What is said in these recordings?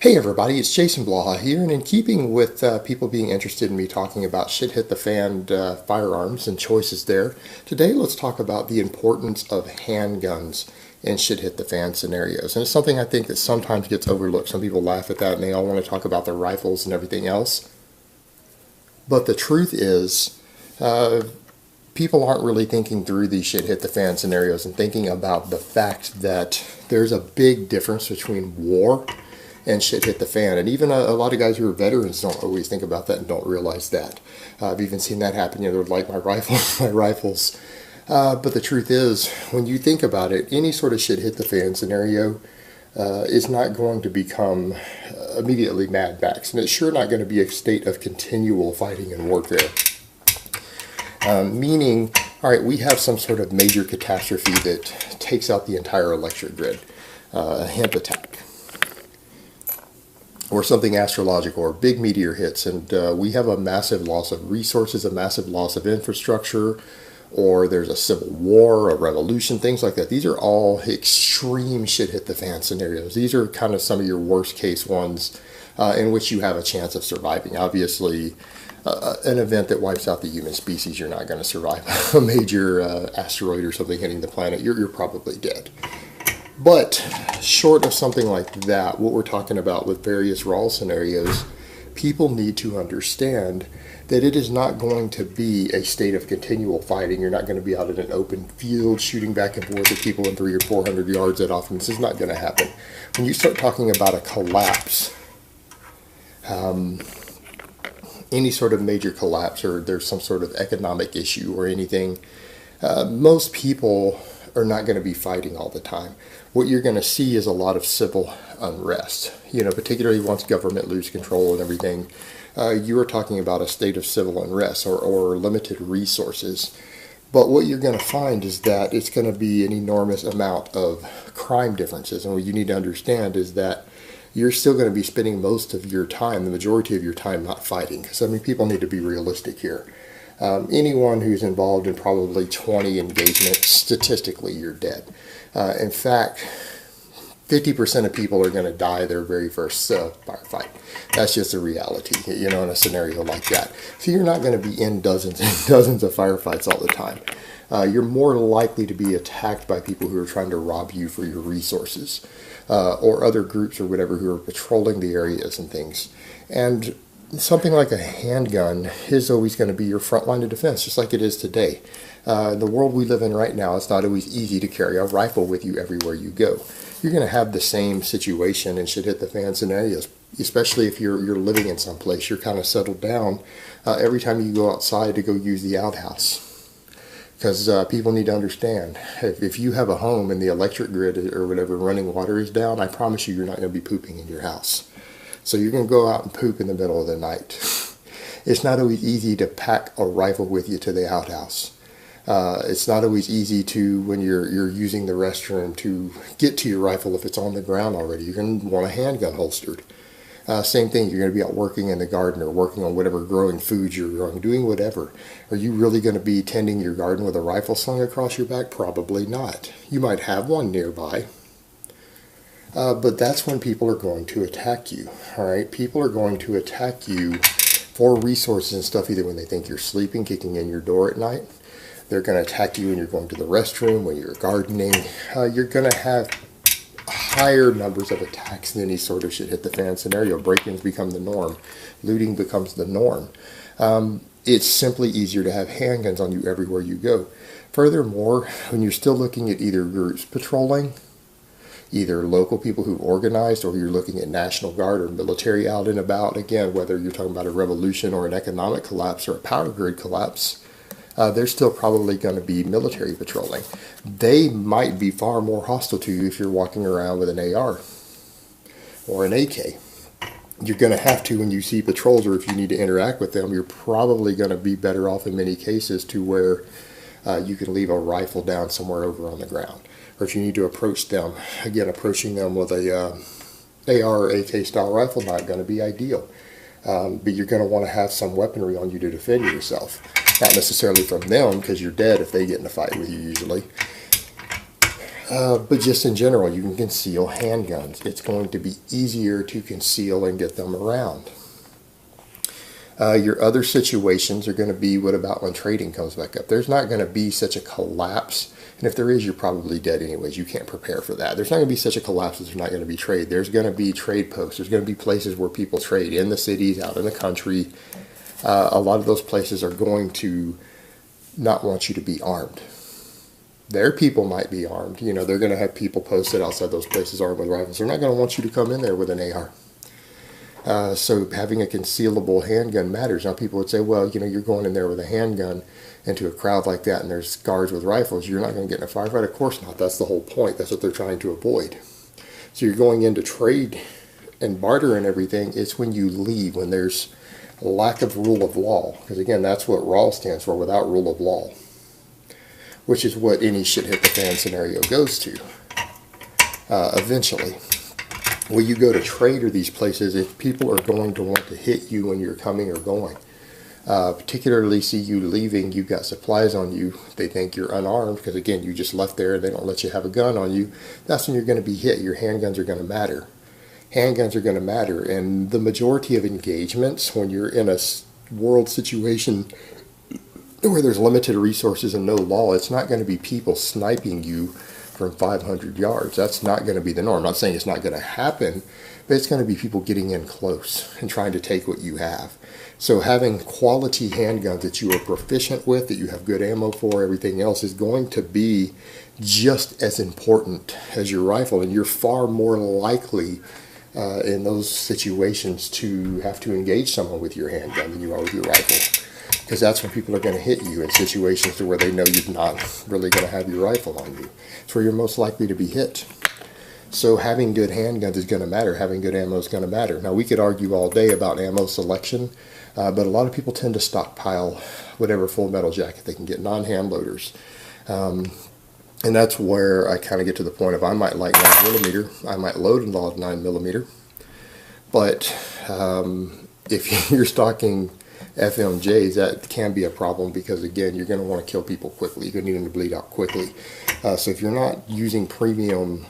Hey everybody, it's Jason Blaha here, and in keeping with people being interested in me talking about shit hit the fan firearms and choices there, today let's talk about the importance of handguns in shit hit the fan scenarios. And it's something I think that sometimes gets overlooked. Some people laugh at that and they all want to talk about their rifles and everything else. But the truth is, people aren't really thinking through these shit hit the fan scenarios and thinking about the fact that there's a big difference between war and shit hit the fan. And even a lot of guys who are veterans don't always think about that and don't realize that. I've even seen that happen. You know, they're like, my rifles. But the truth is, when you think about it, any sort of shit hit the fan scenario is not going to become immediately Mad Max. And it's sure not going to be a state of continual fighting and warfare. Meaning, all right, we have some sort of major catastrophe that takes out the entire electric grid, a hemp attack, or something astrological, or big meteor hits, and we have a massive loss of resources, a massive loss of infrastructure, or there's a civil war, a revolution, things like that. These are all extreme shit hit the fan scenarios. These are kind of some of your worst case ones in which you have a chance of surviving. Obviously, an event that wipes out the human species, you're not going to survive. A major asteroid or something hitting the planet, you're probably dead. But short of something like that, what we're talking about with various Wrol scenarios, people need to understand that it is not going to be a state of continual fighting. You're not going to be out in an open field shooting back and forth at people in 300 or 400 yards that often. This is not going to happen. When you start talking about a collapse, any sort of major collapse, or there's some sort of economic issue or anything, most people are not going to be fighting all the time. What you're going to see is a lot of civil unrest. You know, particularly once government loses control and everything, you are talking about a state of civil unrest or limited resources. But what you're going to find is that it's going to be an enormous amount of crime differences. And what you need to understand is that you're still going to be spending most of your time, the majority of your time, not fighting. Because, I mean, people need to be realistic here. Anyone who's involved in probably 20 engagements, statistically, you're dead. In fact, 50% of people are going to die their very first firefight. That's just a reality, you know, in a scenario like that. So you're not going to be in dozens and dozens of firefights all the time. You're more likely to be attacked by people who are trying to rob you for your resources, or other groups or whatever who are patrolling the areas and things. And something like a handgun is always going to be your front line of defense, just like it is today. The world we live in right now, it's not always easy to carry a rifle with you everywhere you go. You're going to have the same situation and shit hit the fan scenarios, especially if you're living in some place. You're kind of settled down every time you go outside to go use the outhouse. Because people need to understand, if you have a home and the electric grid or whatever running water is down, I promise you're not going to be pooping in your house. So you're going to go out and poop in the middle of the night. It's not always easy to pack a rifle with you to the outhouse. It's not always easy to, when you're using the restroom, to get to your rifle if it's on the ground already. You're going to want a handgun holstered. Same thing, you're going to be out working in the garden or working on whatever growing food you're growing, doing whatever. Are you really going to be tending your garden with a rifle slung across your back? Probably not. You might have one nearby. But that's when people are going to attack you, all right? People are going to attack you for resources and stuff, either when they think you're sleeping, kicking in your door at night. They're going to attack you when you're going to the restroom, when you're gardening. You're going to have higher numbers of attacks than any sort of shit hit the fan scenario. Break-ins become the norm. Looting becomes the norm. It's simply easier to have handguns on you everywhere you go. Furthermore, when you're still looking at either groups patrolling, either local people who've organized, or you're looking at National Guard or military out and about, again, whether you're talking about a revolution or an economic collapse or a power grid collapse, there's still probably going to be military patrolling. They might be far more hostile to you if you're walking around with an AR or an AK. You're going to have to, when you see patrols or if you need to interact with them, you're probably going to be better off in many cases to where you can leave a rifle down somewhere over on the ground. Or if you need to approach them, again, approaching them with a AR or AK style rifle, not going to be ideal. But you're going to want to have some weaponry on you to defend yourself. Not necessarily from them, because you're dead if they get in a fight with you usually. But just in general, you can conceal handguns. It's going to be easier to conceal and get them around. Your other situations are going to be, what about when trading comes back up? There's not going to be such a collapse. And if there is, you're probably dead anyways. You can't prepare for that. There's not going to be such a collapse that there's not going to be trade. There's going to be trade posts. There's going to be places where people trade in the cities, out in the country. A lot of those places are going to not want you to be armed. Their people might be armed. You know, they're going to have people posted outside those places armed with rifles. They're not going to want you to come in there with an AR. So having a concealable handgun matters. Now people would say, well, you know, you're going in there with a handgun into a crowd like that and there's guards with rifles. You're not going to get in a firefight. Of course not. That's the whole point. That's what they're trying to avoid. So you're going into trade and barter and everything. It's when you leave, when there's a lack of rule of law. Because again, that's what Wrol stands for, without rule of law. Which is what any shit hit the fan scenario goes to eventually. When you go to trade or these places, if people are going to want to hit you when you're coming or going, particularly see you leaving, you've got supplies on you, they think you're unarmed because again, you just left there and they don't let you have a gun on you, that's when you're going to be hit. Your handguns are going to matter. Handguns are going to matter, and the majority of engagements when you're in a world situation where there's limited resources and no law, it's not going to be people sniping you from 500 yards. That's not going to be the norm. I'm not saying it's not going to happen, but it's going to be people getting in close and trying to take what you have. So having quality handguns that you are proficient with, that you have good ammo for, everything else is going to be just as important as your rifle, and you're far more likely in those situations to have to engage someone with your handgun than you are with your rifle. Because that's when people are going to hit you in situations to where they know you're not really going to have your rifle on you. It's where you're most likely to be hit. So having good handguns is going to matter. Having good ammo is going to matter. Now, we could argue all day about ammo selection, but a lot of people tend to stockpile whatever full metal jacket they can get, non-hand loaders. And that's where I kind of get to the point of I might like 9mm. I might load a lot of 9mm. But if you're stocking FMJs, that can be a problem because again, you're going to want to kill people quickly. You're going to need them to bleed out quickly. So if you're not using premium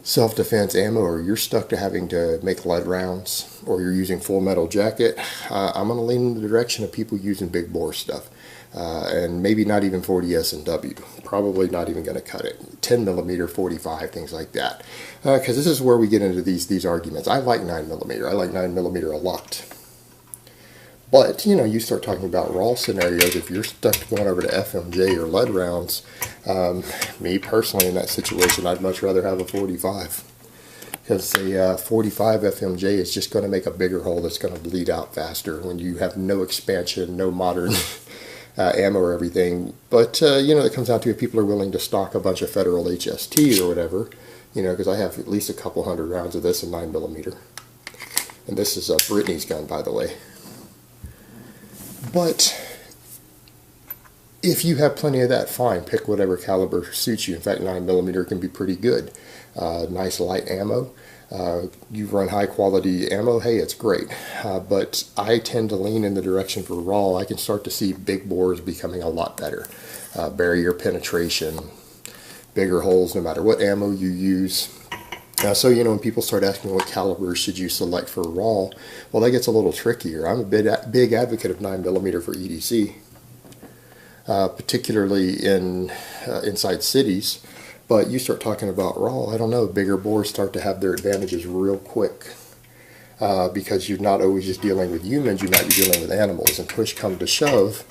self-defense ammo, or you're stuck to having to make lead rounds, or you're using full metal jacket, I'm going to lean in the direction of people using big bore stuff. And maybe not even 40 S&W. Probably not even going to cut it. 10mm, 45, things like that. Because this is where we get into these arguments. I like 9mm. I like 9mm a lot. But, you know, you start talking about Wrol scenarios, if you're stuck going over to FMJ or lead rounds, me personally in that situation, I'd much rather have a 45. Because a 45 FMJ is just going to make a bigger hole that's going to bleed out faster when you have no expansion, no modern ammo or everything. But, you know, it comes down to if people are willing to stock a bunch of Federal HST or whatever, you know, because I have at least a couple hundred rounds of this in 9mm. And this is Brittany's gun, by the way. But if you have plenty of that, fine. Pick whatever caliber suits you. In fact, 9mm can be pretty good. Nice light ammo. You run high quality ammo, hey, it's great. But I tend to lean in the direction for Wrol. I can start to see big bores becoming a lot better. Barrier penetration, bigger holes no matter what ammo you use. So, you know, when people start asking what calibers should you select for Wrol, well, that gets a little trickier. I'm a big advocate of 9mm for EDC, particularly inside cities. But you start talking about Wrol, I don't know, bigger bores start to have their advantages real quick. Because you're not always just dealing with humans, you might be dealing with animals. And push come to shove,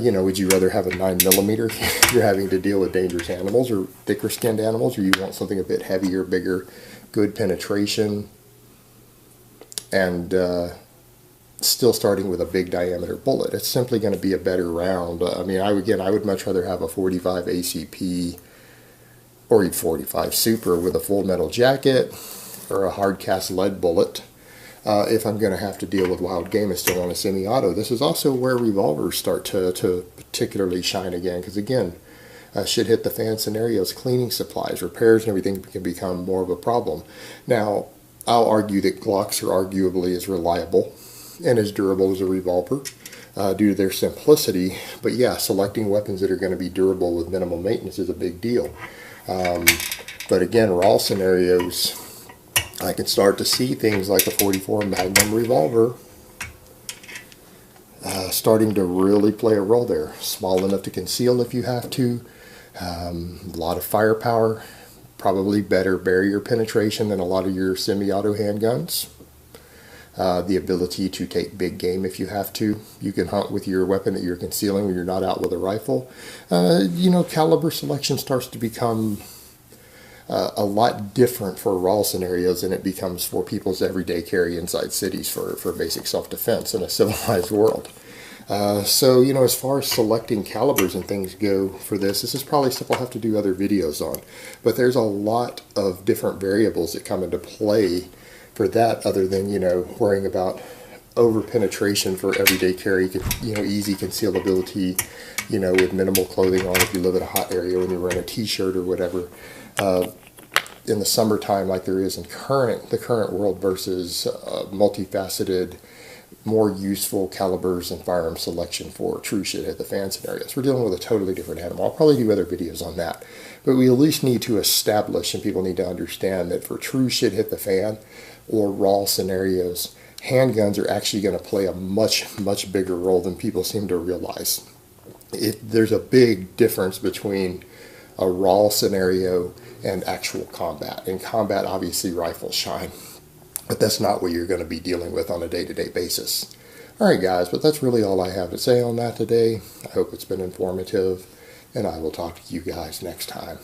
you know, would you rather have a 9mm if you're having to deal with dangerous animals or thicker skinned animals, or you want something a bit heavier, bigger, good penetration, and still starting with a big diameter bullet? It's simply going to be a better round. I mean, I would much rather have a 45 ACP or a 45 Super with a full metal jacket or a hard cast lead bullet. If I'm going to have to deal with wild game and still on a semi-auto. This is also where revolvers start to particularly shine again, because again, shit hit the fan scenarios, cleaning supplies, repairs and everything can become more of a problem. Now, I'll argue that Glocks are arguably as reliable and as durable as a revolver due to their simplicity, but yeah, selecting weapons that are going to be durable with minimal maintenance is a big deal. But again, Wrol scenarios, I can start to see things like a 44 Magnum revolver starting to really play a role there. Small enough to conceal if you have to. A lot of firepower. Probably better barrier penetration than a lot of your semi-auto handguns. The ability to take big game if you have to. You can hunt with your weapon that you're concealing when you're not out with a rifle. Caliber selection starts to become a lot different for Wrol scenarios than it becomes for people's everyday carry inside cities for basic self-defense in a civilized world. As far as selecting calibers and things go for this is probably stuff I'll have to do other videos on. But there's a lot of different variables that come into play for that, other than, worrying about over penetration for everyday carry, easy concealability, with minimal clothing on if you live in a hot area when you're wearing a t-shirt or whatever. In the summertime, like there is in the current world, versus multifaceted, more useful calibers and firearm selection for true shit hit the fan scenarios. We're dealing with a totally different animal. I'll probably do other videos on that. But we at least need to establish, and people need to understand, that for true shit hit the fan or Wrol scenarios, handguns are actually going to play a much, much bigger role than people seem to realize. There's a big difference between a Wrol scenario and actual combat. In combat, obviously, rifles shine. But that's not what you're going to be dealing with on a day-to-day basis. Alright guys, but that's really all I have to say on that today. I hope it's been informative, and I will talk to you guys next time.